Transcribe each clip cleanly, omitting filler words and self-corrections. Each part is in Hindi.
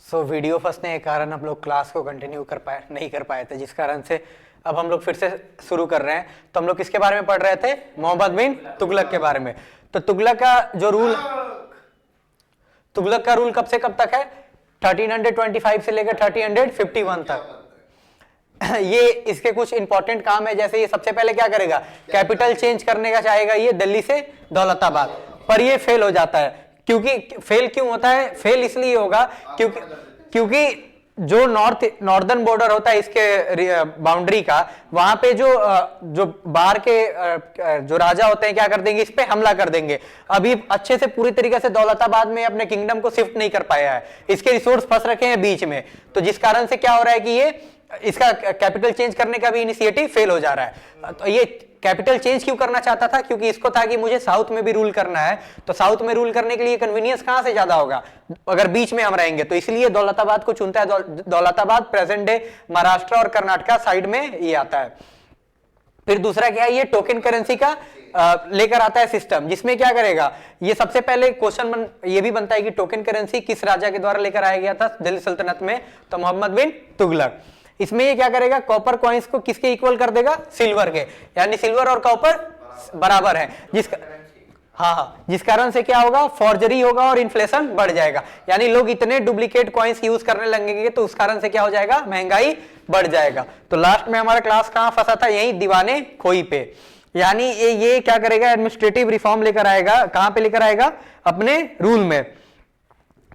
वीडियो फंसने के कारण हम लोग क्लास को कंटिन्यू नहीं कर पाए थे, जिस कारण से अब हम लोग फिर से शुरू कर रहे हैं। तो हम लोग किसके बारे में पढ़ रहे थे? मोहम्मद बिन तुगलक के बारे में। तो तुगलक का जो रूल, तुगलक का रूल कब से कब तक है? 1325 से लेकर 1351 तक। ये इसके कुछ इंपॉर्टेंट काम है, जैसे ये सबसे पहले क्या करेगा? कैपिटल चेंज करने का चाहेगा ये दिल्ली से दौलताबाद, पर ये फेल हो जाता है। क्योंकि फेल क्यों होता है? फेल इसलिए होगा क्योंकि जो नॉर्दर्न बॉर्डर होता है इसके बाउंड्री का, वहां पे जो बाहर के जो राजा होते हैं क्या कर देंगे? इस पे हमला कर देंगे। अभी अच्छे से पूरी तरीके से दौलताबाद में अपने किंगडम को शिफ्ट नहीं कर पाया है, इसके रिसोर्स फंस रखे हैं बीच में। तो जिस कारण से क्या हो रहा है कि ये इसका कैपिटल चेंज करने का भी इनिशिएटिव फेल हो जा रहा है। तो ये कैपिटल चेंज क्यों करना चाहता था? क्योंकि इसको था कि मुझे साउथ में भी रूल करना है, तो साउथ में रूल करने के लिए कन्वीनियंस कहां से ज्यादा होगा अगर बीच में हम रहेंगे, तो इसलिए दौलताबाद को चुनता है। दौलताबाद प्रेजेंट डे महाराष्ट्र और कर्नाटका साइड में ये आता है। फिर दूसरा क्या है? ये टोकन करेंसी का लेकर आता है सिस्टम, जिसमें क्या करेगा? ये सबसे पहले क्वेश्चन ये भी बनता है कि टोकन करेंसी किस राजा के द्वारा लेकर आया गया था दिल्ली सल्तनत में? तो मोहम्मद बिन तुगलक। इसमें ये क्या करेगा? कॉपर कॉइन्स को किसके इक्वल कर देगा? सिल्वर के, यानी सिल्वर और कॉपर बराबर है, जिस कारण से क्या होगा? फॉर्जरी होगा और इन्फ्लेशन बढ़ जाएगा। यानी लोग इतने डुप्लीकेट कॉइन्स यूज करने लगेंगे तो उस कारण से क्या हो जाएगा? महंगाई बढ़ जाएगा। तो लास्ट में हमारा क्लास कहां फंसा था? यही दीवाने खोई पे। यानी ये क्या करेगा? एडमिनिस्ट्रेटिव रिफॉर्म लेकर आएगा। कहां पे लेकर आएगा? अपने रूल में।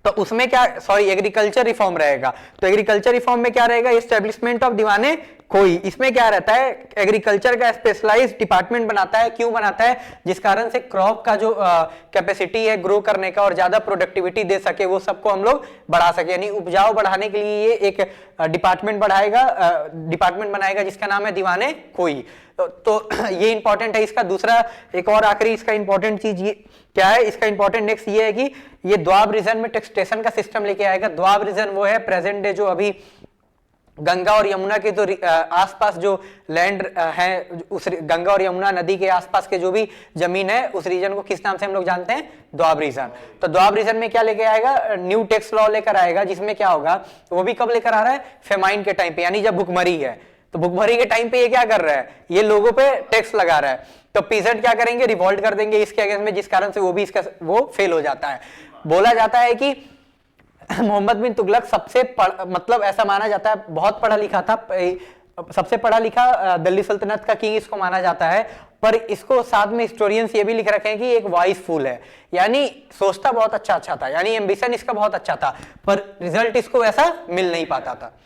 तो उसमें क्या, एग्रीकल्चर रिफॉर्म रहेगा। तो एग्रीकल्चर रिफॉर्म में क्या रहेगा? एस्टेब्लिशमेंट ऑफ दीवाने खोई। इसमें क्या रहता है? एग्रीकल्चर का स्पेशलाइज्ड डिपार्टमेंट बनाता है। क्यों बनाता है? जिस कारण से क्रॉप का जो कैपेसिटी है ग्रो करने का और ज्यादा प्रोडक्टिविटी दे सके, वो सबको हम लोग बढ़ा सके। यानी उपजाऊ बढ़ाने के लिए ये एक डिपार्टमेंट बनाएगा जिसका नाम है दीवाने खोई। तो ये इंपॉर्टेंट है इसका। दूसरा एक और आखिरी इसका इंपॉर्टेंट चीज ये क्या है? इसका इंपॉर्टेंट नेक्स्ट ये है कि ये द्वाब रीजन में टैक्सेशन का सिस्टम लेके आएगा। द्वाब रीजन वो है प्रेजेंट डे जो अभी गंगा और यमुना के जो आसपास जो लैंड है, उस गंगा और यमुना नदी के आसपास के जो भी जमीन है, उस रीजन को किस नाम से हम लोग जानते हैं? द्वाब रीजन। तो द्वाब रीजन में क्या लेके आएगा? न्यू टैक्स लॉ लेकर आएगा, जिसमें क्या होगा? वो भी कब लेकर आ रहा है? फेमाइन के टाइम पे, यानी जब भुखमरी है। तो भुखमरी के टाइम पे ये क्या कर रहा है? ये लोगों पे टैक्स लगा रहा है। तो पीजेंट क्या करेंगे? रिवॉल्ट कर देंगे इसके अगेंस्ट में, जिस कारण से वो फेल हो जाता है। बोला जाता है कि मोहम्मद बिन तुगलक सबसे मतलब ऐसा माना जाता है बहुत पढ़ा लिखा था, सबसे पढ़ा लिखा दिल्ली सल्तनत का किंग इसको माना जाता है। पर इसको साथ में हिस्टोरियंस ये भी लिख रखे हैं कि एक वाइज फूल है, यानी सोचता बहुत अच्छा था, यानी एम्बिशन इसका बहुत अच्छा था, पर रिजल्ट इसको ऐसा मिल नहीं पाता था।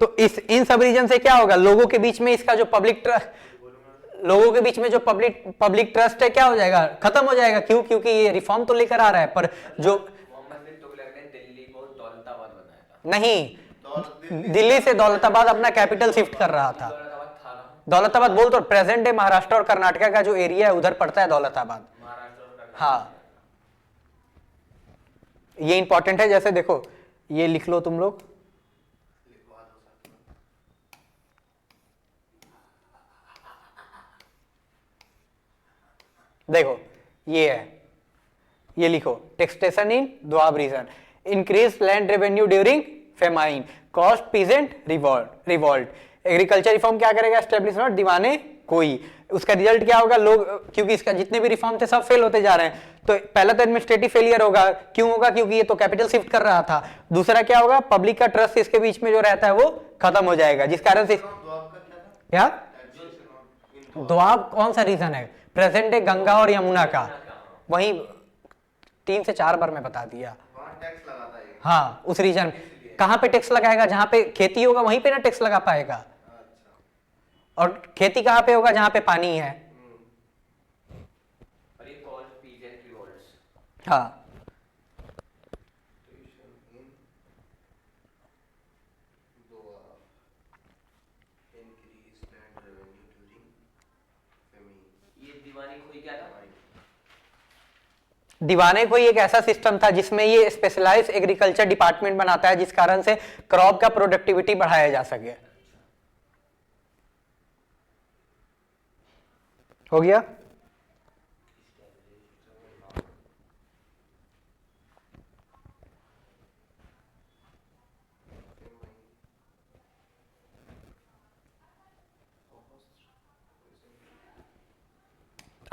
तो इन सब रीजन से क्या होगा? लोगों के बीच में इसका जो लोगों के बीच में जो पब्लिक ट्रस्ट है क्या हो जाएगा? खत्म हो जाएगा। क्यों? क्योंकि ये रिफॉर्म तो लेकर आ रहा है, पर जो मोहम्मद बिन तुगलक ने दिल्ली को दौलताबाद बनाया था। नहीं, दिल्ली से दौलताबाद अपना कैपिटल शिफ्ट कर रहा था। दौलताबाद बोल तो प्रेजेंट डे महाराष्ट्र और कर्नाटका का जो एरिया है उधर पड़ता है दौलताबाद। हाँ, ये इंपॉर्टेंट है। जैसे देखो, ये लिख लो तुम लोग, देखो ये है, ये लिखो, taxation in Doab region, increase land revenue during famine, cost peasant revolt. Agriculture reform क्या करेगा? एस्टेब्लिशमेंट दीवाने कोई। उसका रिजल्ट क्या होगा? लोग, क्योंकि इसका जितने भी रिफॉर्म थे सब फेल होते जा रहे हैं, तो पहला तो एडमिनिस्ट्रेटिव फेलियर होगा। क्यों होगा? क्योंकि ये तो कैपिटल शिफ्ट कर रहा था। दूसरा क्या होगा? पब्लिक का ट्रस्ट इसके बीच में जो रहता है वो खत्म हो जाएगा, जिस कारण से क्या द्वाब कौन सा रीजन है? प्रेजेंट है गंगा और यमुना का, वहीं 3 से 4 बार मैं बता दिया। हाँ, उस रीजन कहां पे टैक्स लगाएगा? जहां पे खेती होगा वहीं पे ना टैक्स लगा पाएगा। और खेती कहां पे होगा? जहां पे पानी है। हाँ, दीवाने कोई एक ऐसा सिस्टम था जिसमें ये स्पेशलाइज्ड एग्रीकल्चर डिपार्टमेंट बनाता है, जिस कारण से क्रॉप का प्रोडक्टिविटी बढ़ाया जा सके। हो गया।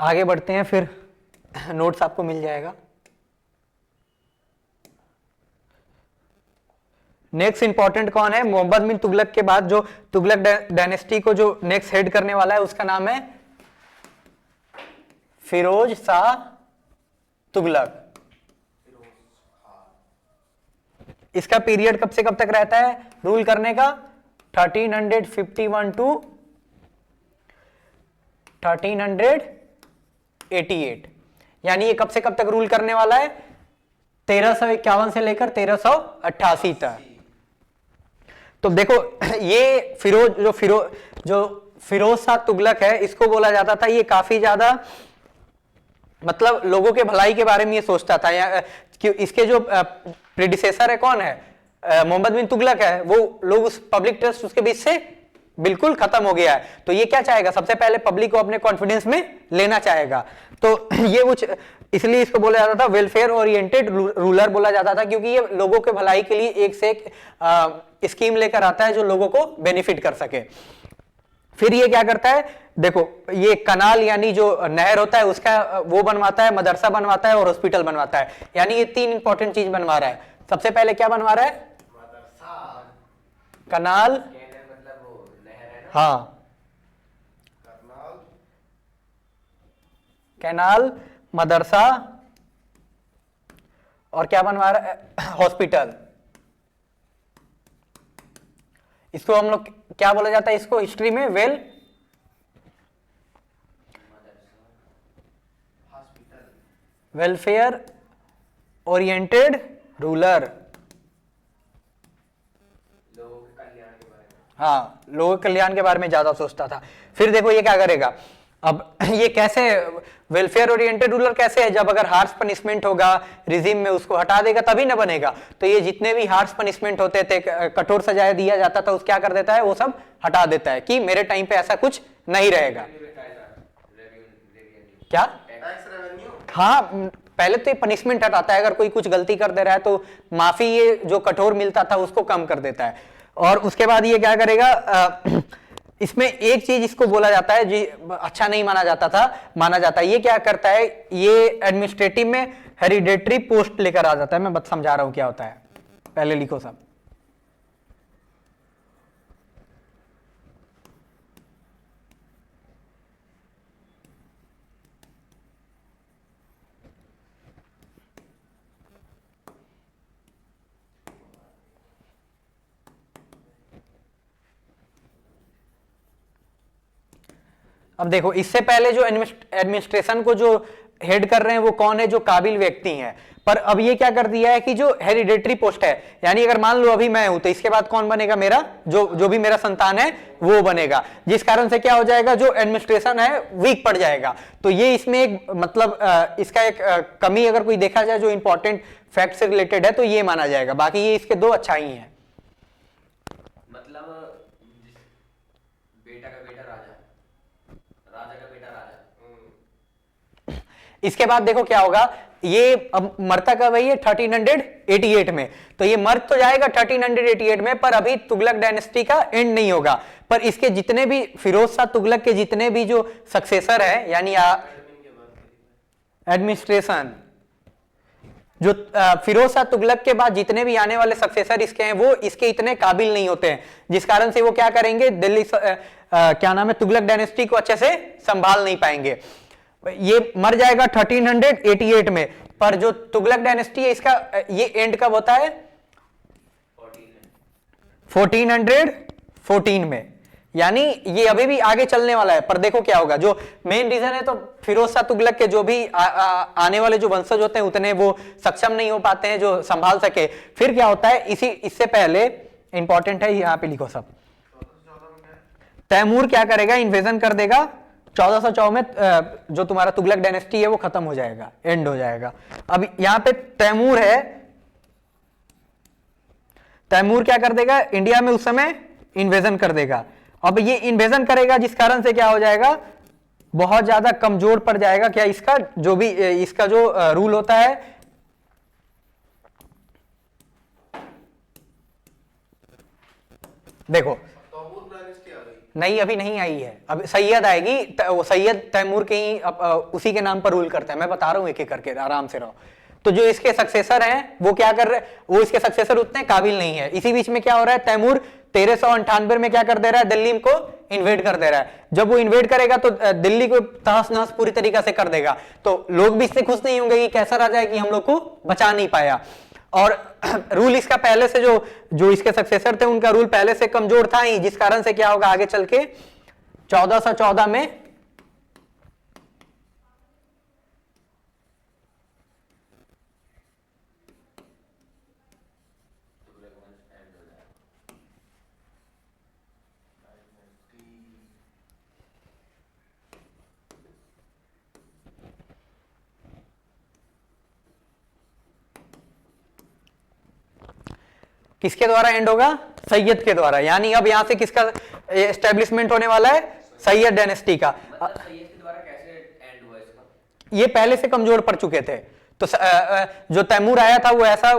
आगे बढ़ते हैं, फिर नोट्स आपको मिल जाएगा। नेक्स्ट इंपॉर्टेंट कौन है? मोहम्मद बिन तुगलक के बाद जो तुगलक डायनेस्टी को जो नेक्स्ट हेड करने वाला है उसका नाम है फिरोज शाह तुगलक। इसका पीरियड कब से कब तक रहता है रूल करने का? 1351 टू 1388। यानी ये कब से कब तक रूल करने वाला है? 1351 से लेकर 1388 तक। तो देखो ये फिरोज शाह तुगलक है, इसको बोला जाता था ये काफी ज्यादा मतलब लोगों के भलाई के बारे में ये सोचता था। कि इसके जो प्रीडिसेसर है कौन है? मोहम्मद बिन तुगलक है। वो लोग उस पब्लिक ट्रस्ट उसके बीच से बिल्कुल खत्म हो गया है। तो ये क्या चाहेगा? सबसे पहले पब्लिक को अपने कॉन्फिडेंस में लेना चाहेगा। तो ये कुछ इसलिए इसको बोला जाता था वेलफेयर ओरिएंटेड रूलर बोला जाता था, क्योंकि ये लोगों के भलाई के लिए एक से एक स्कीम लेकर आता है जो लोगों को बेनिफिट कर सके। फिर ये क्या करता है? देखो ये कनाल यानी जो नहर होता है उसका वो बनवाता है, मदरसा बनवाता है और हॉस्पिटल बनवाता है। यानी ये तीन इंपॉर्टेंट चीज बनवा रहा है। सबसे पहले क्या बनवा रहा है? कनाल, मतलब वो नहर है ना? हाँ कैनाल, मदरसा और क्या बनवा रहा है? हॉस्पिटल। इसको हम लोग क्या बोला जाता है? इसको हिस्ट्री में वेलफेयर ओरिएंटेड रूलर। लोगों के कल्याण के बारे में। हाँ, लोगों के कल्याण के बारे में ज्यादा सोचता था। फिर देखो ये क्या करेगा? अब ये कैसे वेलफेयर ओरिएंटेड रूलर कैसे है? जब अगर हार्श पनिशमेंट होगा रिजीम में उसको हटा देगा तभी ना बनेगा। तो ये जितने भी हार्श पनिशमेंट होते थे, कठोर सजाएं दिया जाता था, उस क्या कर देता है? वो सब हटा देता है कि मेरे टाइम पे ऐसा कुछ नहीं रहेगा। क्या? हाँ, पहले तो ये पनिशमेंट हटाता है। अगर कोई कुछ गलती कर दे रहा है तो माफी, ये जो कठोर मिलता था उसको कम कर देता है। और उसके बाद ये क्या करेगा? इसमें एक चीज इसको बोला जाता है जी, अच्छा नहीं माना जाता है। ये क्या करता है? ये एडमिनिस्ट्रेटिव में हेरिडेटरी पोस्ट लेकर आ जाता है। मैं बस समझा रहा हूं क्या होता है, पहले लिखो सब। अब देखो इससे पहले जो एडमिनिस्ट्रेशन को जो हेड कर रहे हैं वो कौन है? जो काबिल व्यक्ति हैं। पर अब ये क्या कर दिया है कि जो हेरिडेटरी पोस्ट है, यानी अगर मान लो अभी मैं हूं तो इसके बाद कौन बनेगा? मेरा जो भी मेरा संतान है वो बनेगा। जिस कारण से क्या हो जाएगा? जो एडमिनिस्ट्रेशन है वीक पड़ जाएगा। तो ये इसमें एक मतलब इसका एक कमी अगर कोई देखा जाए जो इंपॉर्टेंट फैक्ट से रिलेटेड है तो ये माना जाएगा। बाकी ये इसके दो अच्छाई हैं। मतलब बेटा का बेटा राजा, राजा का बेटा राजा। इसके बाद देखो क्या होगा? ये अब मरता कब है? ये 1388 में। तो ये मर तो जाएगा 1388 में, पर अभी तुगलक डायनेस्टी का एंड नहीं होगा। पर इसके जितने भी फिरोज शाह तुगलक के जितने भी जो सक्सेसर है, यानी एडमिनिस्ट्रेशन, जो फिरोज शाह तुगलक के बाद जितने भी आने वाले सक्सेसर इसके हैं वो इसके इतने काबिल नहीं होते हैं। जिस कारण से वो क्या करेंगे? दिल्ली क्या नाम है? तुगलक डायनेस्टी को अच्छे से संभाल नहीं पाएंगे। ये मर जाएगा 1388 में। पर जो तुगलक डायनेस्टी है इसका ये एंड कब होता है? 1414 में। यानी ये अभी भी आगे चलने वाला है। पर देखो क्या होगा? जो मेन रीजन है तो फिरोज शाह तुगलक के जो भी आने वाले जो वंशज होते हैं उतने वो सक्षम नहीं हो पाते हैं जो संभाल सके। फिर क्या होता है? इससे पहले इंपॉर्टेंट है, यहां पे लिखो सब। तैमूर क्या करेगा? इन्वेजन कर देगा 1404 में। जो तुम्हारा तुगलक डायनेस्टी है वो खत्म हो जाएगा, एंड हो जाएगा। अब यहां पे तैमूर है। तैमूर क्या कर देगा? इंडिया में उस समय इन्वेजन कर देगा। अब ये इन्वेजन करेगा जिस कारण से क्या हो जाएगा? बहुत ज्यादा कमजोर पड़ जाएगा क्या इसका जो भी इसका जो रूल होता है। देखो नहीं, अभी नहीं आई है, अब सैयद आएगी, वो सैयद तैमूर के ही उसी के नाम पर रूल करता है। मैं बता रहा हूं एक एक करके, आराम से रहो। तो जो इसके सक्सेसर हैं वो क्या कर रहे हैं, वो इसके सक्सेसर उतने काबिल नहीं है। इसी बीच में क्या हो रहा है, तैमूर 1398 में क्या कर दे रहा है, दिल्ली को इन्वेड कर दे रहा है। जब वो इन्वेड करेगा तो दिल्ली को तहस नहस पूरी तरीके से कर देगा। तो लोग भी इससे खुश नहीं होंगे कि कैसा राजा है कि हम लोग को बचा नहीं पाया। और रूल इसका पहले से जो इसके सक्सेसर थे उनका रूल पहले से कमजोर था ही, जिस कारण से क्या होगा आगे चल के 1414 में किसके द्वारा एंड होगा, सैयद के द्वारा। यानी अब यहां से किसका एस्टेब्लिशमेंट होने वाला है, सैयद डायनेस्टी का। मतलब सैयद के द्वारा कैसे एंड हुआ इसका? ये पहले से कमजोर पड़ चुके थे। तो जो तैमूर आया था वो ऐसा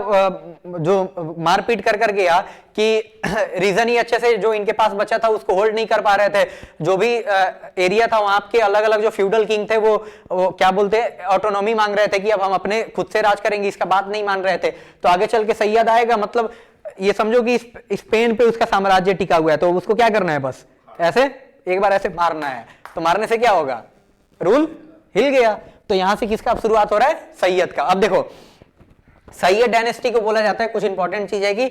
जो मारपीट कर कर गया कि रीजन ही अच्छे से जो इनके पास बचा था उसको होल्ड नहीं कर पा रहे थे। जो भी एरिया था वहां के अलग अलग जो फ्यूडल किंग थे वो क्या बोलते हैं, ऑटोनॉमी मांग रहे थे कि अब हम अपने खुद से राज करेंगे, इसका बात नहीं मान रहे थे। तो आगे चल के सैयद आएगा, मतलब ये समझो कि स्पेन पे उसका साम्राज्य टिका हुआ है, तो उसको क्या करना है, बस ऐसे एक बार ऐसे मारना है। तो मारने से क्या होगा, रूल हिल गया। तो यहां से किसका अब शुरुआत हो रहा है, सैयद का। अब देखो सैयद डायनेस्टी को बोला जाता है, कुछ इंपॉर्टेंट चीज है कि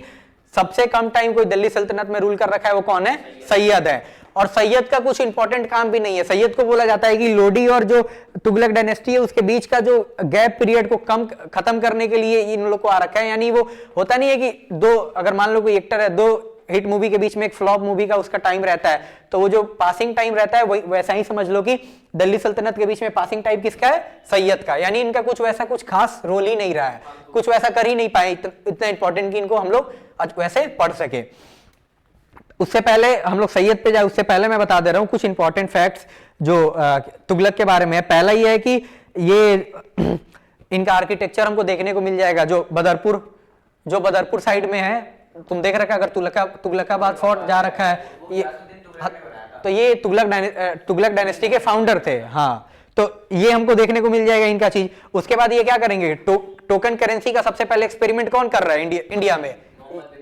सबसे कम टाइम कोई दिल्ली सल्तनत में रूल कर रखा है वो कौन है, सैयद है। और सैयद का कुछ इंपॉर्टेंट काम भी नहीं है। सैयद को बोला जाता है कि लोडी और जो तुगलक डायनेस्टी है उसके बीच का जो गैप पीरियड को खत्म करने के लिए इन लोग को आ रखा है। यानी वो होता नहीं है कि दो, अगर मान लो कोई एक्टर है, दो हिट मूवी के बीच में एक फ्लॉप मूवी का उसका टाइम रहता है, तो वो जो पासिंग टाइम रहता है वैसा ही समझ लो कि दिल्ली सल्तनत के बीच में पासिंग टाइम किसका है, सैयद का। यानी इनका कुछ वैसा कुछ खास रोल ही नहीं रहा है, कुछ वैसा कर ही नहीं पाए इतना इंपॉर्टेंट कि इनको हम लोग वैसे पढ़ सके। उससे पहले हम लोग सैयद पे जाए, उससे पहले मैं बता दे रहा हूं कुछ इंपॉर्टेंट फैक्ट्स जो तुगलक के बारे में है। पहला ये है कि ये इनका आर्किटेक्चर हमको देखने को मिल जाएगा जो बदरपुर साइड में है, तुम देख रखा अगर तुगलकाबाद फोर्ट जा रखा है ये, तो ये तुगलक डायनेस्टी के फाउंडर थे। हाँ, तो ये हमको देखने को मिल जाएगा इनका चीज। उसके बाद ये क्या करेंगे, टोकन करेंसी का सबसे पहले एक्सपेरिमेंट कौन कर रहा है इंडिया में,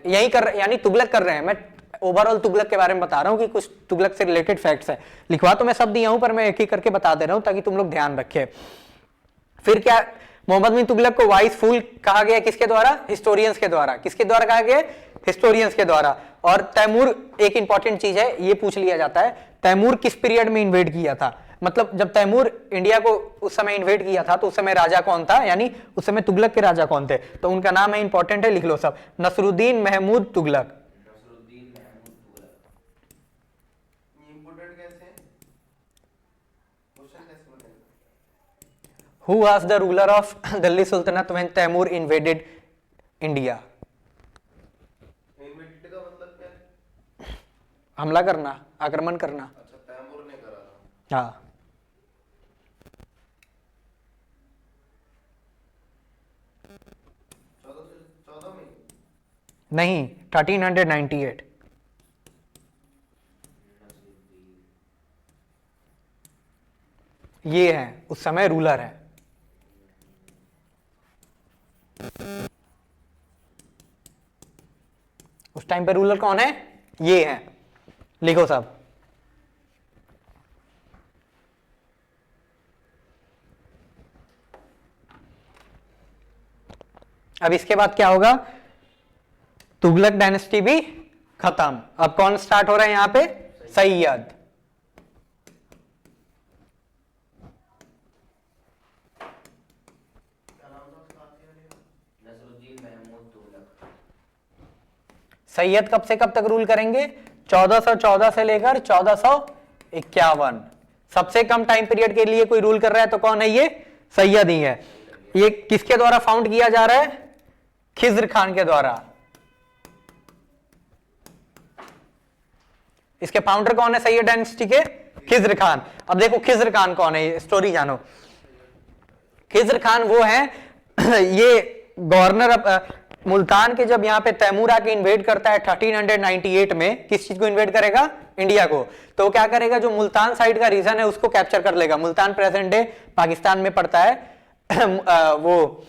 यही कर रहे हैं, यानी तुगलक कर रहे हैं। मैं ओवरऑल तुगलक के बारे में बता रहा हूं कि कुछ तुगलक से रिलेटेड फैक्ट्स है। लिखवा तो मैं सब दिया हूं पर मैं एक एक करके बता दे रहा हूं ताकि तुम लोग ध्यान रखे। फिर क्या, मोहम्मद बिन तुगलक को वाइस फूल कहा गया किसके द्वारा, हिस्टोरियंस के द्वारा। किसके द्वारा कहा गया, हिस्टोरियंस के द्वारा। और तैमूर, एक इंपॉर्टेंट चीज है, ये पूछ लिया जाता है, तैमूर किस पीरियड में इन्वेड किया था। मतलब जब तैमूर इंडिया को उस समय इन्वेड किया था तो उस समय राजा कौन था, यानी उस समय तुगलक के राजा कौन थे। तो उनका नाम है, इंपॉर्टेंट है, लिख लो सब, Nasiruddin Mahmud Tughlaq. Who was the ruler of Delhi Sultanate when Taimur invaded India? Invaded का मतलब क्या है? हमला करना, आक्रमण करना। अच्छा, तैमूर ने करा था। हाँ, 1414 में नहीं 1398। ये है उस समय रूलर है। उस टाइम पे रूलर कौन है, ये है, लिखो सब। अब इसके बाद क्या होगा, तुगलक डायनेस्टी भी खत्म। अब कौन स्टार्ट हो रहा है यहां पे, सैयद। सैयद कब से कब तक रूल करेंगे, 1414 से लेकर 1451। सबसे कम टाइम पीरियड के लिए कोई रूल कर रहा है तो कौन है, ये सैयद ही है। ये किसके द्वारा फाउंड किया जा रहा है, खिज्र खान के द्वारा। इसके फाउंडर कौन है सैयद डायनेस्टी के, खिज्र खान। अब देखो खिज्र खान कौन है, स्टोरी जानो। खिज्र खान वो है ये गवर्नर मुल्तान के, जब यहाँ पे तैमूर आके इन्वेड करता है 1398 में, किस चीज को इन्वेड करेगा? इंडिया को। तो वो क्या करेगा, जो मुल्तान साइड का रीजन है उसको कैप्चर कर लेगा। मुल्तान प्रेजेंट डे पाकिस्तान में पड़ता है वो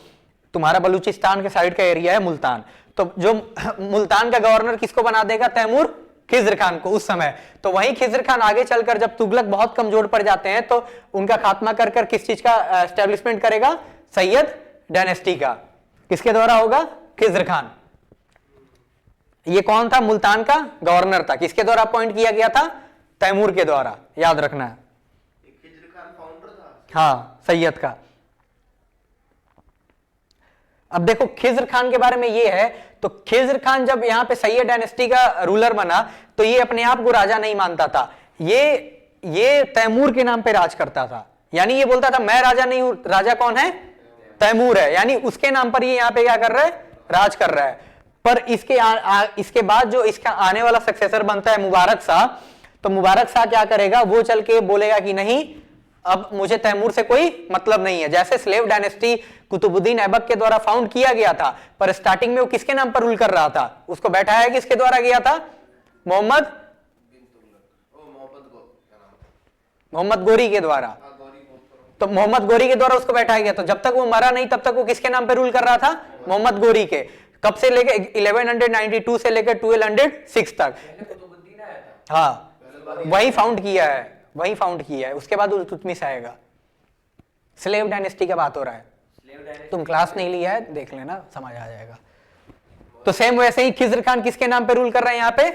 तुम्हारा बलूचिस्तान के साइड का एरिया है मुल्तान। तो जो मुल्तान का गवर्नर किसको बना देगा? तैमूर खिज्र खान को उस समय। तो वहीं खिज्र खान आगे चलकर जब तुगलक बहुत कमजोर पड़ जाते हैं तो उनका खात्मा कर कर किस चीज का एस्टेब्लिशमेंट करेगा? सैयद डायनेस्टी का। किसके द्वारा होगा? खिज्र खान। ये कौन था? मुल्तान का गवर्नर था। किसके द्वारा अपॉइंट किया गया था? तैमूर के द्वारा, याद रखना है। खिज्र खान फाउंडर था। हाँ, सैयद का। अब देखो खिज्र खान के बारे में ये है, तो खिज्र खान जब यहां पे सैयद डायनेस्टी का रूलर बना तो ये अपने आप को राजा नहीं मानता था, ये तैमूर के नाम पे राज करता था। यानी ये बोलता था मैं राजा नहीं हूं, राजा कौन है? तैमूर है। यानी उसके नाम पर ये यहां पे क्या कर रहा है? राज कर रहा है। पर इसके बाद जो इसका आने वाला सक्सेसर बनता है मुबारक शाह, तो मुबारक शाह क्या करेगा? वो चल के बोलेगा कि नहीं, अब मुझे तैमूर से कोई मतलब नहीं है। जैसे स्लेव डायनेस्टी कुतुबुद्दीन ऐबक के द्वारा फाउंड किया गया था, पर स्टार्टिंग में वो किसके नाम पर रूल कर रहा था? उसको बैठाया किसके द्वारा गया था? मोहम्मद गोरी के द्वारा। तो मोहम्मद गोरी के द्वारा उसको बैठाया गया। तो जब तक वो मरा नहीं तब तक वो किसके नाम पे रूल कर रहा था? मोहम्मद गोरी के। कब से लेके 1192 से लेकर 1206 तक। कुतुबुद्दीन आया था। हाँ, वही फाउंड किया है, वही फाउंड किया है। उसके बाद इल्तुतमिश आएगा। स्लेव डायनेस्टी का बात हो रहा है, तुम क्लास नहीं लिया है, देख लेना, समझ आ जाएगा। तो सेम वैसे ही खिज्र खान किसके नाम पे रूल कर रहे हैं यहाँ पे?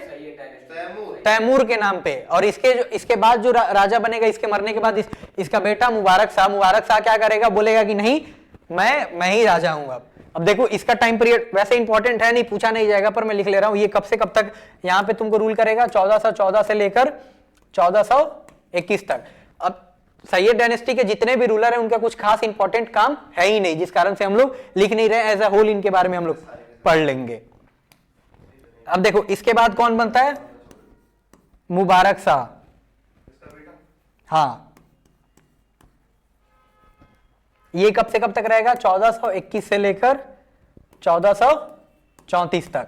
तैमूर के नाम पे। और इसके बाद जो राजा बनेगा, इसके मरने के बाद इसका बेटा मुबारक शाह क्या करेगा? बोलेगा कि नहीं, मैं ही राजा हूं। अब देखो इसका टाइम पीरियड वैसे इंपॉर्टेंट है नहीं, पूछा नहीं जाएगा, पर मैं लिख ले रहा हूं। ये कब से कब तक यहाँ पे तुमको रूल करेगा? 1414 से लेकर 1421 तक। अब सैयद डायनेस्टी के जितने भी रूलर हैं उनका कुछ खास इंपॉर्टेंट काम है ही नहीं, जिस कारण से हम लोग लिख नहीं रहे। एज अ होल इनके बारे में हम लोग पढ़ लेंगे। अब देखो इसके बाद कौन बनता है? मुबारक शाह। हाँ, ये कब से कब तक रहेगा? 1421 से लेकर 1434 तक।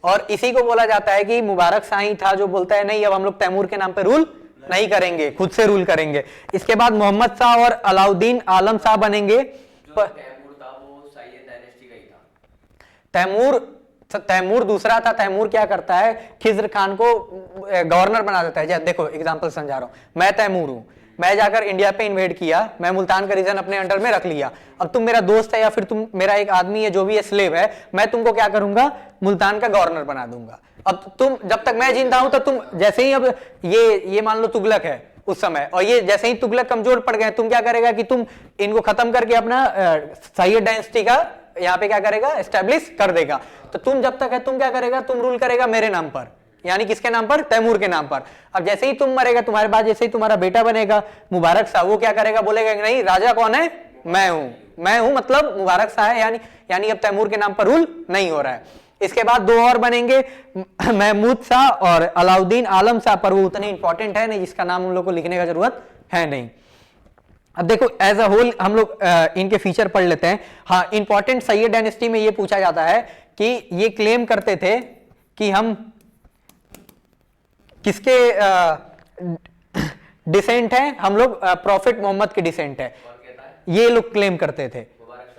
और इसी को बोला जाता है कि मुबारक शाह ही था जो बोलता है नहीं, अब हम लोग तैमूर के नाम पे रूल नहीं करेंगे, खुद से रूल करेंगे। इसके बाद मोहम्मद शाह और अलाउद्दीन आलम शाह बनेंगे। तैमूर था वो सैयद डायनेस्टी का ही था। तैमूर दूसरा था। तैमूर क्या करता है? खिज्र खान को गवर्नर बना देता है। देखो एग्जांपल समझा रहा हूं। मैं तैमूर हूं, मैं जाकर इंडिया पे इन्वेड किया, मैं मुल्तान का रीजन अपने अंडर में रख लिया। अब तुम मेरा दोस्त है या फिर तुम मेरा एक आदमी है जो भी है, स्लेव है, मैं तुमको क्या करूंगा? मुल्तान का गवर्नर बना दूंगा। अब तुम जब तक मैं जिंदा हूं तो तुम जैसे ही, अब ये मान लो तुगलक है उस समय, और ये जैसे ही तुगलक कमजोर पड़ गए, तुम क्या करेगा कि तुम इनको खत्म करके अपना सैयद डायनेस्टी का यहाँ पे क्या करेगा? एस्टेब्लिश कर देगा। तो तुम जब तक है तुम क्या करेगा? तुम रूल करेगा मेरे नाम पर, यानी किसके नाम पर? तैमूर के नाम पर। अब जैसे ही तुम मरेगा, तुम्हारे बाद जैसे ही तुम्हारा बेटा बनेगा मुबारक शाह, वो क्या करेगा? बोलेगा कि नहीं, राजा कौन है? मैं हूं, मतलब मुबारक शाह है, यानी अब तैमूर के नाम पर रूल नहीं हो रहा है। इसके बाद दो और बनेंगे, महमूद शाह और अलाउद्दीन आलम शाह, पर वो उतने इंपॉर्टेंट है नहीं, जिसका नाम हम लोग को लिखने का जरूरत है नहीं। अब देखो एज अ होल हम लोग इनके फीचर पढ़ लेते हैं। हाँ, इंपॉर्टेंट सैयद डायनेस्टी में ये पूछा जाता है कि ये क्लेम करते थे कि हम किसके डिसेंट हैं? हम लोग प्रॉफिट मोहम्मद के डिसेंट है, ये लोग क्लेम करते थे।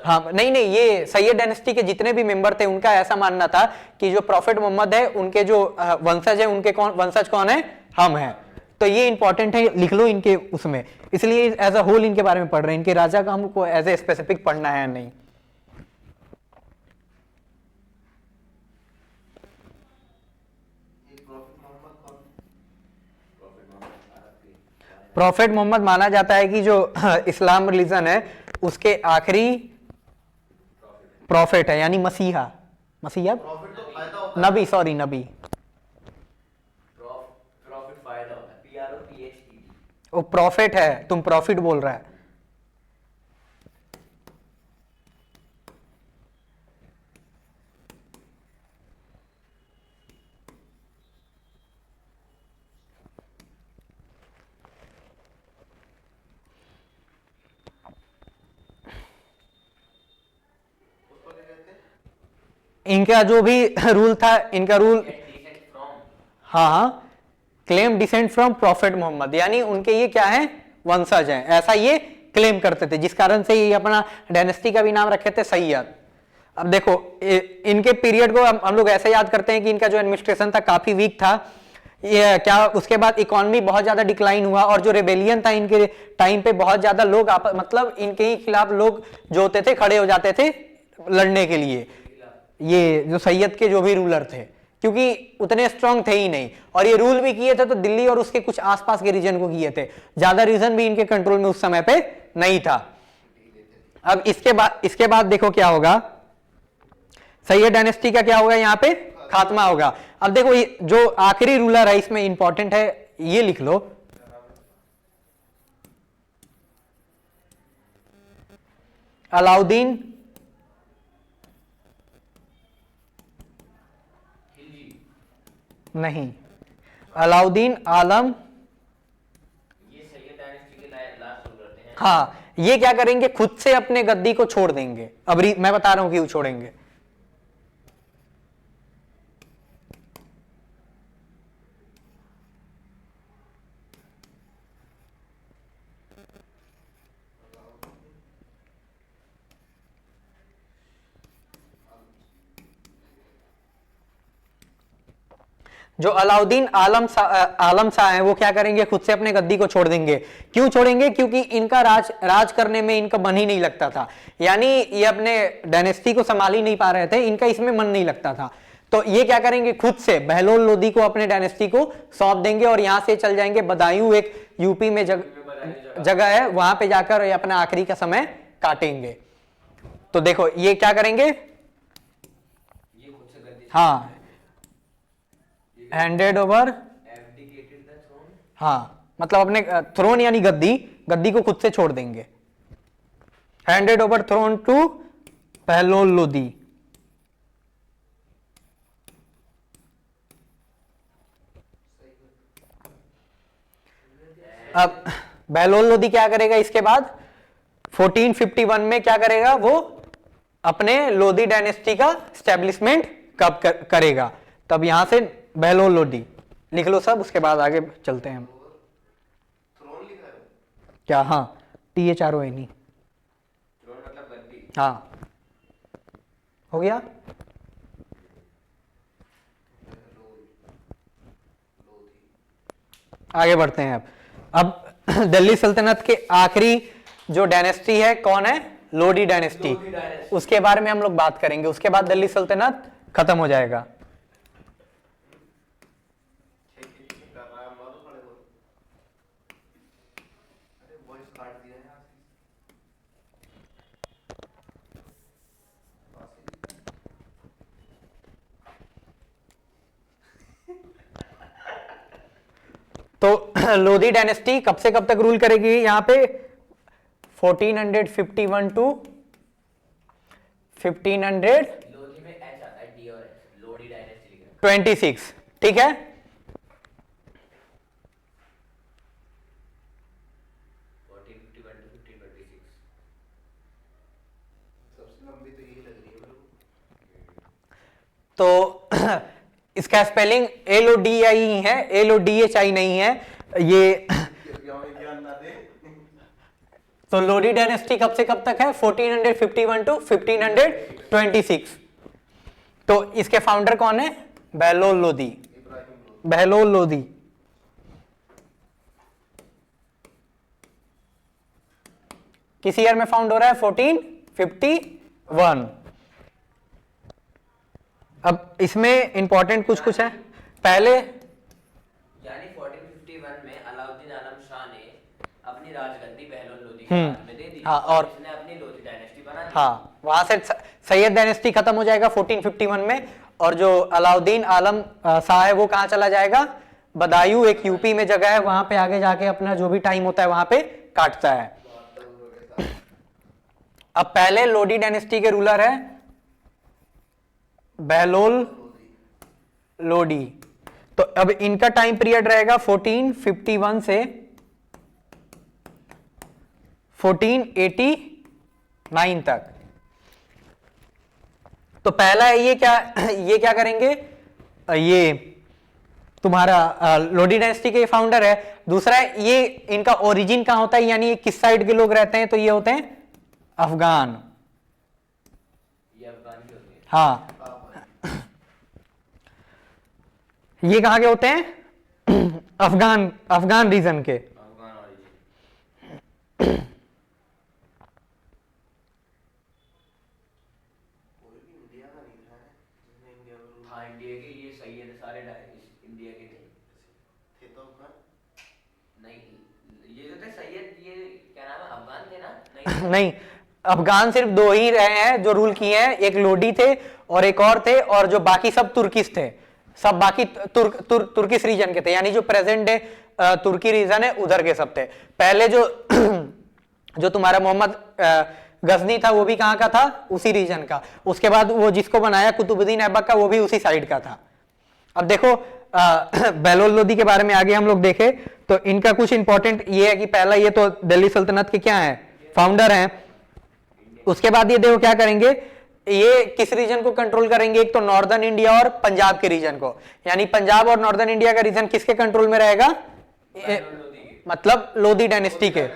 हाँ, नहीं, ये सैयद डायनेस्टी के जितने भी मेंबर थे उनका ऐसा मानना था कि जो प्रॉफिट मोहम्मद है उनके जो वंशज है, उनके वंशज कौन है? हम हैं। तो ये इंपॉर्टेंट है, लिख लो इनके उसमें। इसलिए एज अ होल इनके बारे में पढ़ रहे हैं। इनके राजा का हमको एज ए स्पेसिफिक पढ़ना है नहीं। प्रॉफिट मोहम्मद माना जाता है कि जो इस्लाम रिलीजन है उसके आखिरी प्रॉफिट है, यानी मसीहा। प्रॉफिट तो फायदा होता है। नबी, सॉरी, नबी। प्रॉफिट फायदा होता है, PROPHET। वो प्रॉफिट है, तुम प्रॉफिट बोल रहा है। इनका जो भी रूल था, इनका रूल, descent from हाँ हाँ, claim descent from prophet Muhammad, यानी उनके ये क्या है, वंशज हैं, ऐसा ये क्लेम करते थे, जिस कारण से ये अपना डायनेस्टी का भी नाम रखे थे सैयद। अब देखो इनके पीरियड को हम लोग ऐसे याद करते हैं कि इनका जो एडमिनिस्ट्रेशन था काफी वीक था, ये क्या, उसके बाद इकोनॉमी बहुत ज्यादा डिक्लाइन हुआ, और जो रेबेलियन था इनके टाइम पे बहुत ज्यादा लोग मतलब इनके ही खिलाफ लोग जो होते थे खड़े हो जाते थे लड़ने के लिए, ये जो सैयद के जो भी रूलर थे, क्योंकि उतने स्ट्रांग थे ही नहीं, और ये रूल भी किए थे तो दिल्ली और उसके कुछ आसपास के रीजन को किए थे, ज्यादा रीजन भी इनके कंट्रोल में उस समय पे नहीं था। अब इसके बाद देखो क्या होगा, सैयद डायनेस्टी का क्या होगा, यहाँ पे खात्मा होगा। अब देखो ये जो आखिरी रूलर है इसमें इंपॉर्टेंट है, ये लिख लो, अलाउद्दीन नहीं, अलाउद्दीन आलम, ये सैयद डायनेस्टी के लास्ट रूलर थे। हाँ, ये क्या करेंगे, खुद से अपने गद्दी को छोड़ देंगे। अब मैं बता रहा हूं क्यों छोड़ेंगे। जो अलाउद्दीन आलम शाह हैं वो क्या करेंगे, खुद से अपने गद्दी को छोड़ देंगे। क्यों छोड़ेंगे, क्योंकि इनका राज करने में इनका मन ही नहीं लगता था, यानी ये अपने डायनेस्टी को संभाल ही नहीं पा रहे थे, इनका इसमें मन नहीं लगता था, तो ये क्या करेंगे, खुद से बहलोल लोदी को अपने डायनेस्टी को सौंप देंगे, और यहां से चल जाएंगे बदायूं, एक यूपी में जगह है, वहां पे जाकर ये अपना आखिरी का समय काटेंगे। तो देखो ये क्या करेंगे, ये खुद से गद्दी हाँ, handed over, abdicated the throne। हाँ, मतलब अपने थ्रोन यानी गद्दी को खुद से छोड़ देंगे, handed over throne to Bahlol Lodi. अब बहलोल लोदी क्या करेगा इसके बाद, 1451 में क्या करेगा, वो अपने लोदी डायनेस्टी का स्टैब्लिशमेंट कब करेगा, तब यहां से बहलोल लोदी लिख लो सब, उसके बाद आगे चलते हैं हम। थ्रोन लिखा है क्या, हाँ, THRONE, throne मतलब गद्दी। हाँ, हो गया। आगे बढ़ते हैं अब दिल्ली सल्तनत के आखिरी जो डायनेस्टी है कौन है, लोडी डायनेस्टी, उसके बारे में हम लोग बात करेंगे, उसके बाद दिल्ली सल्तनत खत्म हो जाएगा। कर रहा है, मारो खड़े हो। अरे वॉइस काट दिया है यहाँ से। तो लोधी डायनेस्टी कब से कब तक रूल करेगी यहाँ पे, 1451 टू 1526, लोधी में एच आता है, डी और एच, लोडी डायनेस्टी लिखा है। ठीक है। 1451 to 1526। सबसे लंबी तो यही लग रही है मेरे को। तो इसका स्पेलिंग LODI है, LODHI नहीं है ये। ज्ञान ना दे। तो लोडी डायनेस्टी कब से कब तक है, 1451 टू 1526। तो इसके फाउंडर कौन है, बहलोल लोदी, बहलोल लोदी। किस ईयर में फाउंड हो रहा है, 1451। अब इसमें इंपॉर्टेंट कुछ है, पहले यानी 1451 में अलाउद्दीन आलम शाह ने अपनी राजगद्दी बहलोल लोदी के हाथ में दे दी, हाँ, और इसने अपनी लोधी डायनेस्टी बना दी। हाँ, वहां से सैयद डायनेस्टी खत्म हो जाएगा 1451 में, और जो अलाउद्दीन आलम शाह है वो कहां चला जाएगा, बदायूं, एक यूपी में जगह है, वहां पे आगे जाके अपना जो भी टाइम होता है वहां पे काटता है। अब पहले लोडी डायनेस्टी के रूलर है बहलोल लोडी, तो अब इनका टाइम पीरियड रहेगा 1451 से 1489 तक। तो पहला है ये क्या करेंगे, ये तुम्हारा लोडी डायनेस्टी के फाउंडर है। दूसरा है ये इनका ओरिजिन कहां होता है, यानी ये किस साइड के लोग रहते हैं, तो ये होते हैं अफगान। ये अफगान के होते हैं। हाँ, ये कहां के होते हैं, अफगान रीजन के। अफगान origin। कोई भी इंडिया का नहीं था जिसने इंडिया में रूल हाँ इंडिया के ये सही है, सारे इंडिया के थे। थे तो अफगान नहीं ये जो थे सैयद, ये क्या नाम है, अफगान थे ना? नहीं नहीं, अफगान सिर्फ दो ही रहे हैं जो रूल किए हैं, एक लोडी थे और एक और थे, और जो बाकी सब तुर्किश थे, सब बाकी तुर्किश रीजन के थे, यानी जो प्रेजेंट डे तुर्की रीजन है उधर के सब थे। पहले जो जो तुम्हारा मोहम्मद गजनी था वो भी कहाँ का था, उसी रीजन का। उसके बाद वो जिसको बनाया कुतुबुद्दीन ऐबक का, वो भी उसी साइड का था। अब देखो बहलोल लोदी के बारे में आगे हम लोग देखें तो इनका कुछ इंपॉर्टेंट ये है कि पहला ये तो दिल्ली सल्तनत के क्या है, फाउंडर हैं। उसके बाद ये देखो क्या करेंगे, ये किस रीजन को कंट्रोल करेंगे, एक तो नॉर्दर्न इंडिया और पंजाब के रीजन को, यानी पंजाब और नॉर्दर्न इंडिया का रीजन किसके कंट्रोल में रहेगा, मतलब लोधी डायनेस्टी के।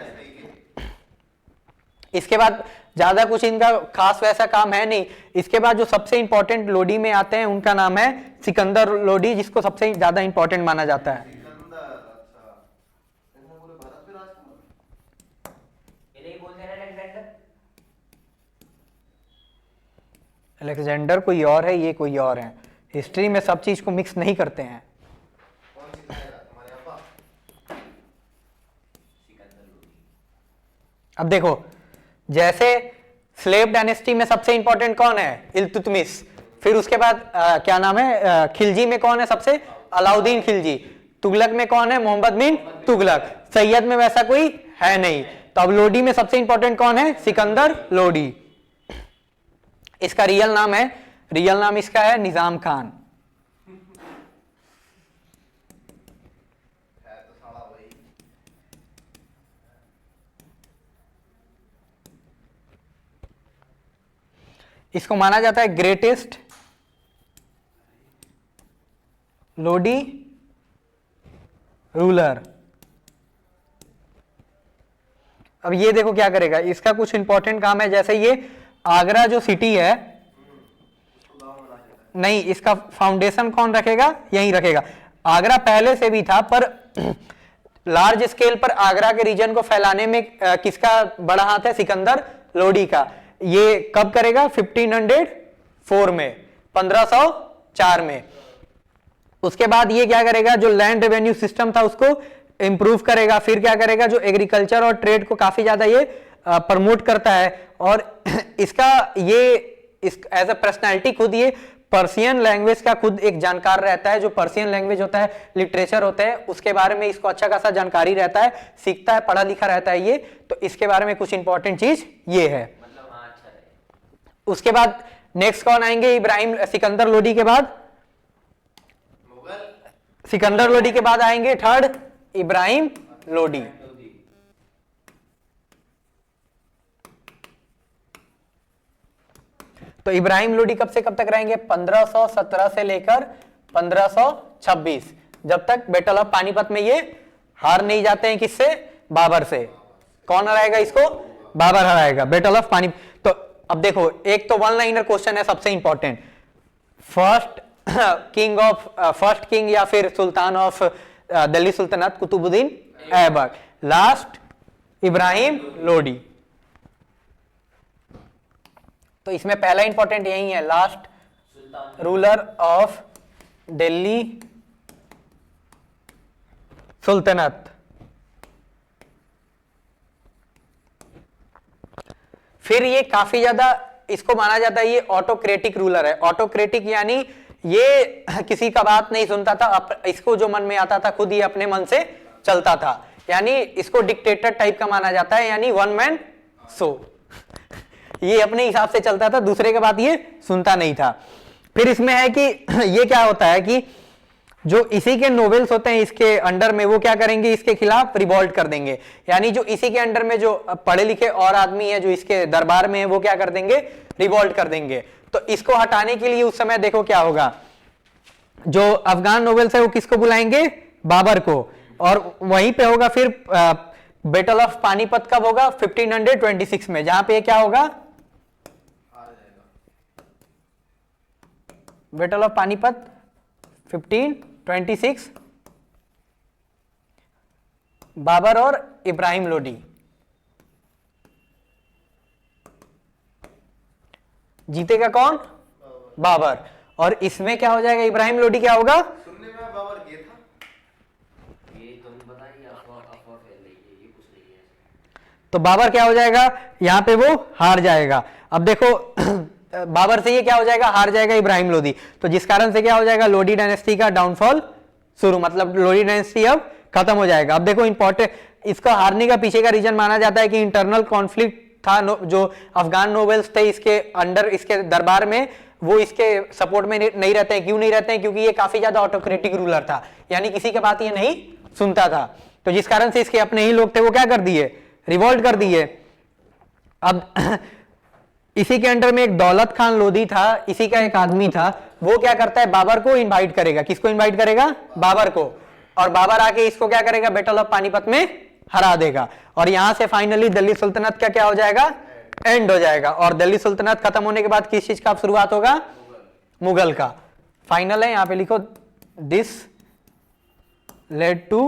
इसके बाद ज्यादा कुछ इनका खास वैसा काम है नहीं। इसके बाद जो सबसे इंपॉर्टेंट लोडी में आते हैं उनका नाम है सिकंदर लोडी, जिसको सबसे ज्यादा इंपॉर्टेंट माना जाता है। सिकंदर, अच्छा इसने पूरे भारत पे राज किया। ये नहीं बोलते ना अलेक्जेंडर? अलेक्जेंडर कोई और है, ये कोई और है। हिस्ट्री में सब चीज को मिक्स नहीं करते हैं। कौन सिखाएगा तुम्हारे अब्बा? सिकंदर लोदी। अब देखो जैसे स्लेव डायनेस्टी में सबसे इंपॉर्टेंट कौन है, इल्तुतमिश। फिर उसके बाद क्या नाम है, खिलजी में कौन है सबसे, अलाउद्दीन खिलजी। तुगलक में कौन है, मोहम्मद बिन तुगलक। सैयद में वैसा कोई है नहीं। तो अब लोडी में सबसे इंपॉर्टेंट कौन है, सिकंदर लोडी। इसका रियल नाम इसका है निजाम खान। है तो साला वही। इसको माना जाता है ग्रेटेस्ट लोडी रूलर। अब ये देखो क्या करेगा, इसका कुछ इंपॉर्टेंट काम है। जैसे ये आगरा जो सिटी है, उसको गाँव बना देता नहीं इसका फाउंडेशन कौन रखेगा, यही रखेगा। आगरा पहले से भी था, पर लार्ज स्केल पर आगरा के रीजन को फैलाने में किसका बड़ा हाथ है, सिकंदर लोडी का। ये कब करेगा, 1504 में, 1504 में। उसके बाद ये क्या करेगा, जो लैंड रेवेन्यू सिस्टम था उसको इंप्रूव करेगा। फिर क्या करेगा, जो एग्रीकल्चर और ट्रेड को काफी ज्यादा ये प्रमोट करता है। और इसका ये एज अ पर्सनैलिटी खुद ये पर्शियन लैंग्वेज का खुद एक जानकार रहता है। जो पर्शियन लैंग्वेज होता है, लिटरेचर होता है, उसके बारे में इसको अच्छा खासा जानकारी रहता है, सीखता है, पढ़ा लिखा रहता है ये। तो इसके बारे में कुछ इंपॉर्टेंट चीज ये है। मतलब हाँ अच्छा रहे। उसके बाद नेक्स्ट कौन आएंगे, इब्राहिम, सिकंदर लोडी के बाद, मुगल। सिकंदर लोडी के बाद आएंगे थर्ड इब्राहिम लोडी। तो इब्राहिम लोडी कब से कब तक रहेंगे, 1517 से लेकर 1526, जब तक बैटल ऑफ पानीपत में ये हार नहीं जाते हैं। किससे, बाबर से। कौन हराएगा इसको, बाबर हराएगा बैटल ऑफ पानीपत। तो अब देखो, एक तो वन लाइनर क्वेश्चन है सबसे इंपॉर्टेंट, फर्स्ट किंग या फिर sultan of Delhi Sultanate Qutbuddin Aibak, last Ibrahim Lodi. तो इसमें पहला इंपॉर्टेंट यही है, last sultan ruler of Delhi Sultanate. फिर ये काफी ज्यादा इसको माना जाता है, ये ऑटोक्रेटिक रूलर है। ऑटोक्रेटिक यानी ये किसी का बात नहीं सुनता था, इसको जो मन में आता था खुद ही अपने मन से चलता था, यानी इसको डिक्टेटर टाइप का माना जाता है, यानी वन मैन शो। ये अपने हिसाब से चलता था, दूसरे के बात ये सुनता नहीं था। फिर इसमें है कि ये क्या होता है कि जो इसी के नोवेल्स होते हैं इसके अंडर में, वो क्या करेंगे, इसके खिलाफ रिवॉल्ट कर देंगे। यानी जो इसी के अंडर में जो पढ़े लिखे और आदमी है जो इसके दरबार में है, वो क्या कर देंगे, रिवॉल्ट कर देंगे। तो इसको हटाने के लिए उस समय देखो क्या होगा, जो अफगान नोबेल्स है वो किसको बुलाएंगे, बाबर को, और वहीं पे होगा फिर बैटल ऑफ पानीपत कब होगा, 1526 में, जहां पे क्या होगा, हार जाएगा। बैटल ऑफ पानीपत 1526, बाबर और इब्राहिम लोदी। जीतेगा कौन, बाबर। और इसमें क्या हो जाएगा, इब्राहिम लोदी क्या होगा, सुनने में बाबर ये था। ये तुम बताइए, अफवाह फैल रही है, ये कुछ नहीं है। तो बाबर क्या हो जाएगा, यहां पे वो हार जाएगा। अब देखो बाबर से ये क्या हो जाएगा, हार जाएगा इब्राहिम लोदी, तो जिस कारण से क्या हो जाएगा, लोदी डायनेस्टी का डाउनफॉल शुरू, मतलब लोदी डायनेस्टी अब खत्म हो जाएगा। अब देखो इंपॉर्टेंट, इसका हारने का पीछे का रीजन माना जाता है कि इंटरनल कॉन्फ्लिक्ट था, जो अफगान नोबेल्स थे इसके अंडर, इसके दरबार में, वो इसके सपोर्ट में नहीं रहते हैं। क्यों नहीं रहते हैं, क्योंकि ये काफी ज्यादा ऑटोक्रेटिक रूलर था, यानी किसी के बात ये नहीं सुनता था, तो जिस कारण से इसके अपने ही लोग थे वो क्या कर दिए, रिवोल्ट कर दिए। अब इसी के अंडर में एक दौलत खान लोधी था, इसी का एक आदमी था, वो क्या करता है, बाबर को इनवाइट करेगा, किसको इनवाइट करेगा, बाबर को, और बाबर आके इसको क्या करेगा, बैटल ऑफ पानीपत में हरा देगा, और यहां से फाइनली दिल्ली सुल्तनत का क्या हो जाएगा, एंड हो जाएगा। और दिल्ली सुल्तनत खत्म होने के बाद किस चीज का शुरुआत होगा, मुगल का। फाइनल है, यहां पे लिखो, this led to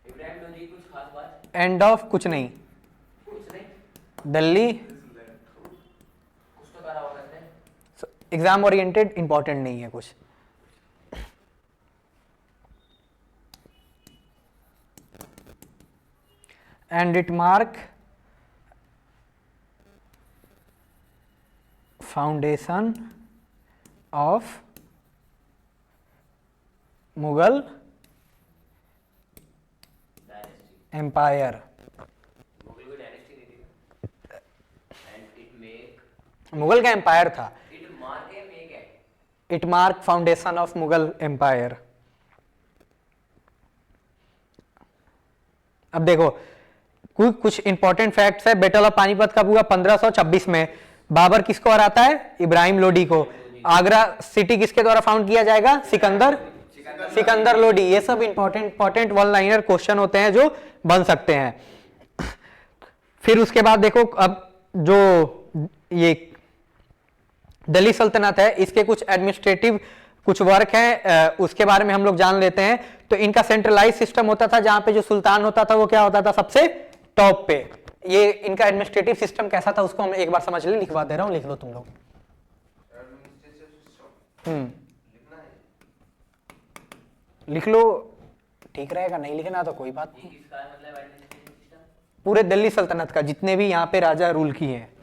Ibrahim Lodi कुछ खास बात, एंड ऑफ कुछ नहीं, कुछ नहीं, दिल्ली। कुछ तो करा होगा इसने। एग्जाम ओरिएंटेड इंपॉर्टेंट नहीं है कुछ। And it mark foundation of Mughal dynasty, empire. Mughal की डायनेस्टी नहीं थी, एंड इट मेक, मुगल का एम्पायर था, इट मार्क है, मेक है, it mark foundation of Mughal empire. अब देखो कुछ इंपॉर्टेंट फैक्ट्स है। बैटल ऑफ पानीपत कब हुआ, 1526 में। बाबर किसको हराता है, इब्राहिम लोदी को। आगरा सिटी किसके द्वारा फाउंड किया जाएगा, सिकंदर लोदी। ये सब इंपॉर्टेंट वन लाइनर क्वेश्चन होते हैं जो बन सकते हैं। फिर उसके बाद देखो, अब जो ये दिल्ली सल्तनत है, इसके कुछ एडमिनिस्ट्रेटिव कुछ वर्क है, उसके बारे में हम लोग जान लेते हैं। तो इनका सेंट्रलाइज सिस्टम होता था, जहां पे जो सुल्तान होता था वो क्या होता था, सबसे टॉप पे। ये इनका एडमिनिस्ट्रेटिव सिस्टम कैसा था उसको हम एक बार समझ ले, लिखवा दे रहा हूं, लिख लो तुम लोग। एडमिनिस्ट्रेटिव सिस्टम लिखना है, लिख लो, ठीक रहेगा, नहीं लिखना तो कोई बात ये नहीं। किसका है, मतलब एडमिनिस्ट्रेटिव सिस्टम, पूरे दिल्ली सल्तनत का, जितने भी यहाँ पे राजा रूल किए हैं।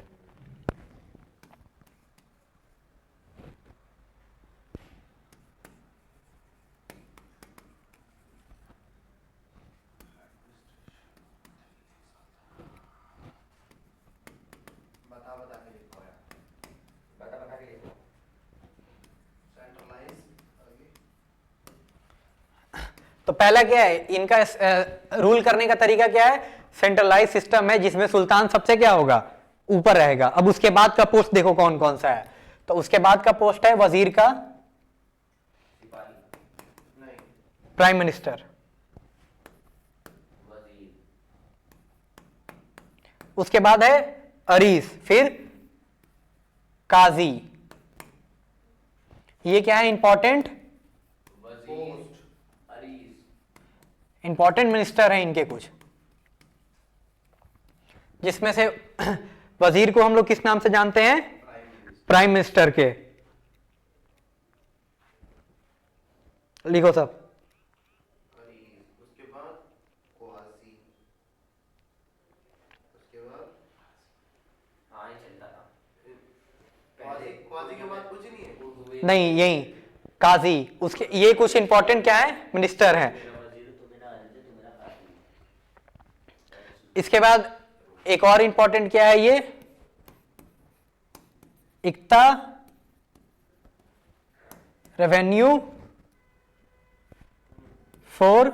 बता के लिखो यार। बता के लिखो। सेंट्रलाइज आगे। तो पहला क्या है, इनका रूल करने का तरीका क्या है, सेंट्रलाइज सिस्टम है, जिसमें सुल्तान सबसे क्या होगा, ऊपर रहेगा। अब उसके बाद का पोस्ट देखो कौन कौन सा है। तो उसके बाद का पोस्ट है वजीर का, सिपाही, नहीं, प्राइम मिनिस्टर। वजीर, उसके बाद है अरीस, फिर काजी। ये क्या है, इंपॉर्टेंट वजीर, अरीस, इंपॉर्टेंट मिनिस्टर हैं इनके कुछ, जिसमें से वजीर को हम लोग किस नाम से जानते हैं, प्राइम मिनिस्टर के। लिखो सब। उसके बाद क्वासी, उसके बाद हाँ ये चलता था। क्वासी, क्वासी के बाद कुछ नहीं है। नहीं, यही काजी। उसके ये कुछ इंपॉर्टेंट क्या है, मिनिस्टर हैं। इसके बाद एक और इंपॉर्टेंट क्या है, ये इक्ता रेवेन्यू फॉर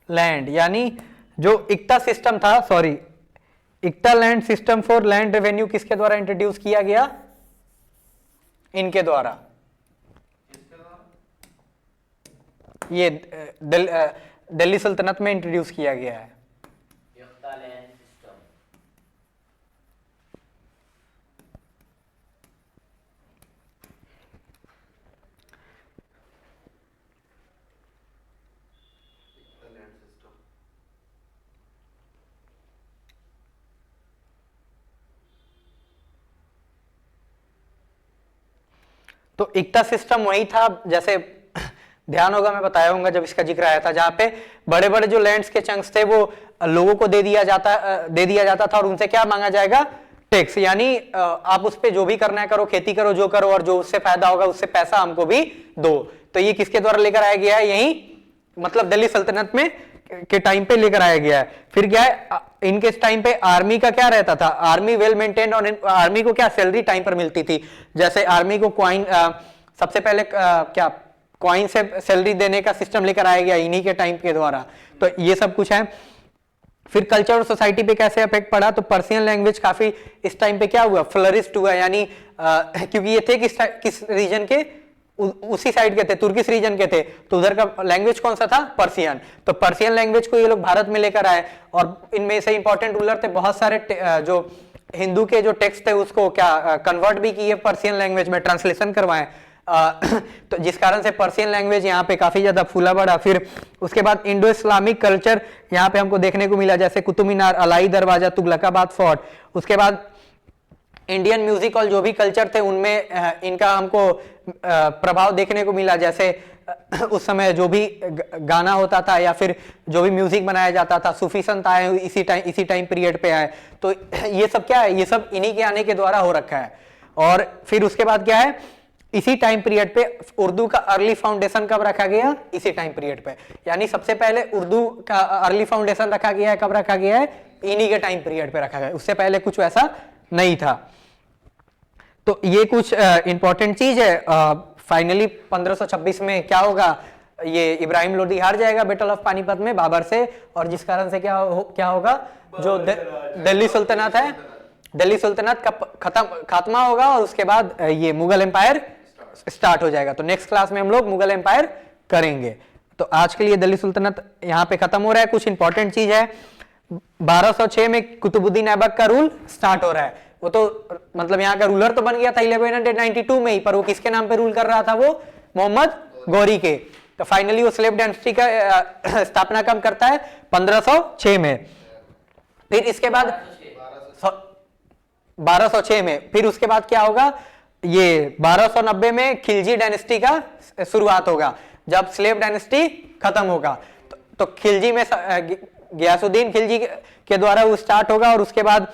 लैंड, यानी जो इक्ता सिस्टम था, sorry, iqta land system for land revenue किसके द्वारा इंट्रोड्यूस किया गया, इनके द्वारा। किसके द्वारा? ये दिल्ली सल्तनत में इंट्रोड्यूस किया गया है। यफ्तालैन सिस्टम। Land system. तो इक्ता सिस्टम वही था, जैसे ध्यान होगा मैं बताया होगा जब इसका जिक्र आया था, जहां पे बड़े बड़े जो लैंड्स के चंक्स थे वो लोगों को दे दिया जाता था और उनसे क्या मांगा जाएगा, टैक्स। यानी आप उस पे जो भी करना है करो, खेती करो, जो करो, और जो उससे फायदा होगा उससे पैसा हमको भी दो। तो ये किसके द्वारा लेकर आया गया है, यही मतलब दिल्ली सल्तनत में के टाइम पे लेकर आया गया है। फिर क्या है, इनके टाइम पे आर्मी का क्या रहता था, आर्मी वेल मेंटेन्ड, और आर्मी को क्या सैलरी टाइम पर मिलती थी। जैसे आर्मी को क्वाइन, सबसे पहले क्या क्वाइन से सैलरी देने का सिस्टम लेकर आया गया इन्हीं के टाइम के द्वारा। तो ये सब कुछ है। फिर कल्चर और सोसाइटी पे कैसे इफेक्ट पड़ा, तो पर्शियन लैंग्वेज काफी इस टाइम पे क्या हुआ, फ्लरिश्ड हुआ। यानी क्योंकि ये थे किस रीजन के, उसी साइड के थे, तुर्किश रीजन के थे, तो उधर का लैंग्वेज कौन सा था, पर्शियन। तो पर्शियन लैंग्वेज को ये लोग भारत में लेकर आए, और इनमें से इंपॉर्टेंट रूलर थे बहुत सारे, जो हिंदू के जो टेक्स्ट थे उसको क्या कन्वर्ट भी किए पर्शियन लैंग्वेज में, ट्रांसलेशन करवाए। तो जिस कारण से पर्शियन लैंग्वेज यहाँ पे काफी ज्यादा फूला बढ़ा। फिर उसके बाद इंडो इस्लामिक कल्चर यहाँ पे हमको देखने को मिला, जैसे कुतुब मीनार, अलाई दरवाजा, तुगलकाबाद फोर्ट। उसके बाद इंडियन म्यूजिक और जो भी कल्चर थे उनमें इनका हमको प्रभाव देखने को मिला। जैसे उस समय जो भी गाना होता था या फिर जो भी म्यूजिक बनाया जाता था, सूफी संत आए इसी टाइम पीरियड पे आए। तो ये सब क्या है, ये सब इन्हीं के आने के द्वारा हो रखा है। और फिर उसके बाद क्या है, इसी टाइम पीरियड पे उर्दू का अर्ली फाउंडेशन कब रखा गया, इसी टाइम पीरियड पे। यानी सबसे पहले उर्दू का अर्ली फाउंडेशन रखा गया है, कब रखा गया है, इन्हीं के टाइम पीरियड पे रखा गया है, उससे पहले कुछ वैसा नहीं था। तो ये कुछ इंपॉर्टेंट चीज है। फाइनली 1526 में क्या होगा, ये इब्राहिम लोदी हार जाएगा बैटल ऑफ पानीपत में बाबर से, और जिस कारण से क्या होगा, जो दिल्ली सुल्तनत है, दिल्ली सुल्तनत का खात्मा होगा, और उसके बाद ये मुगल एम्पायर स्टार्ट हो जाएगा। तो नेक्स्ट क्लास में हम लोग मुगल एम्पायर करेंगे। तो आज के लिए दिल्ली सुल्तनत यहाँ पे खत्म हो रहा है। कुछ इंपॉर्टेंट चीज है, 1206 में कुतुबुद्दीन ऐबक का रूल स्टार्ट हो रहा है। वो तो मतलब यहाँ का रूलर तो बन गया था 1192 में ही, पर वो किसके नाम पे रूल कर रहा था, वो मोहम्मद गौरी के। तो फाइनली वो स्लेव डायनेस्टी का स्थापना कब करता है, 1506 में। फिर इसके बाद 1206 में, फिर उसके बाद क्या होगा, ये 1290 में खिलजी डायनेस्टी का शुरुआत होगा, जब स्लेव डायनेस्टी खत्म होगा। तो खिलजी में गयासुद्दीन खिलजी के द्वारा वो स्टार्ट होगा, और उसके बाद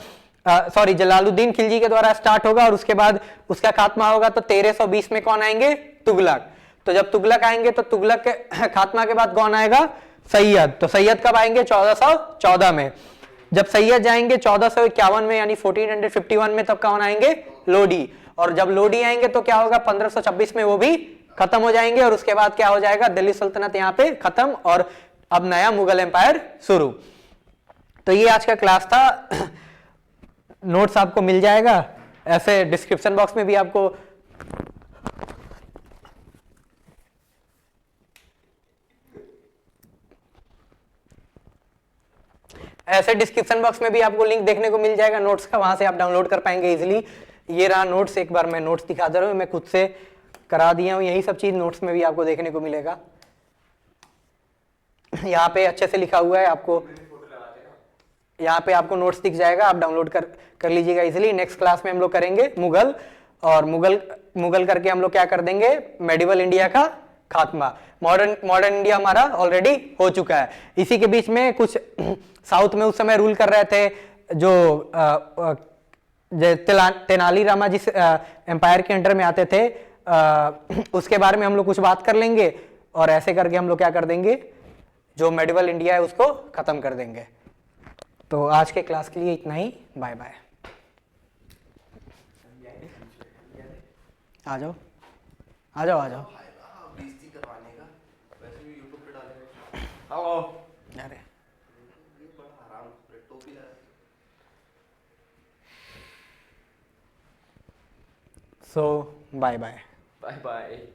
जलालुद्दीन खिलजी के द्वारा स्टार्ट होगा, और उसके बाद उसका खात्मा होगा। तो 1320 में कौन आएंगे, तुगलक। तो जब तुगलक आएंगे तो तुगलक के खात्मा के बाद कौन आएगा, सैयद। तो सैयद कब आएंगे, 1414 में। जब सैयद जाएंगे 1451 में, यानी 1451 में, तब कौन आएंगे, लोडी। और जब लोडी आएंगे तो क्या होगा, 1526 में वो भी खत्म हो जाएंगे, और उसके बाद क्या हो जाएगा, दिल्ली सल्तनत यहाँ पे खत्म, और अब नया मुगल एम्पायर शुरू। तो ये आज का क्लास था। नोट्स आपको मिल जाएगा ऐसे डिस्क्रिप्शन बॉक्स में भी, आपको ऐसे डिस्क्रिप्शन बॉक्स में भी आपको लिंक देखने को मिल जाएगा नोट्स का, वहां से आप डाउनलोड कर पाएंगे इजीली। ये रहा नोट्स, एक बार मैं नोट्स दिखा दे रहा हूँ, मैं खुद से करा दिया हूँ, यही सब चीज नोट्स में भी आपको देखने को मिलेगा। यहाँ पे अच्छे से लिखा हुआ है, आपको यहाँ पे आपको नोट्स दिख जाएगा, आप डाउनलोड कर लीजिएगा इजीली। नेक्स्ट क्लास में हम लोग करेंगे मुगल, और मुगल करके हम लोग क्या कर देंगे, मेडिवल इंडिया का खात्मा। मॉडर्न इंडिया हमारा ऑलरेडी हो चुका है। इसी के बीच में कुछ साउथ में उस समय रूल कर रहे थे जो तेनाली रामा जिस एम्पायर के अंडर में आते थे, उसके बारे में हम लोग कुछ बात कर लेंगे, और ऐसे करके हम लोग क्या कर देंगे, जो मेडिवल इंडिया है उसको खत्म कर देंगे। तो आज के क्लास के लिए इतना ही, बाय बाय। आ जाओ आ जाओ आ जाओ। बेइज्जती करवाने का, वैसे भी YouTube पे डालेंगे। आओ। अरे ये बड़ा आराम से टोपी लगा। So bye bye. Bye bye.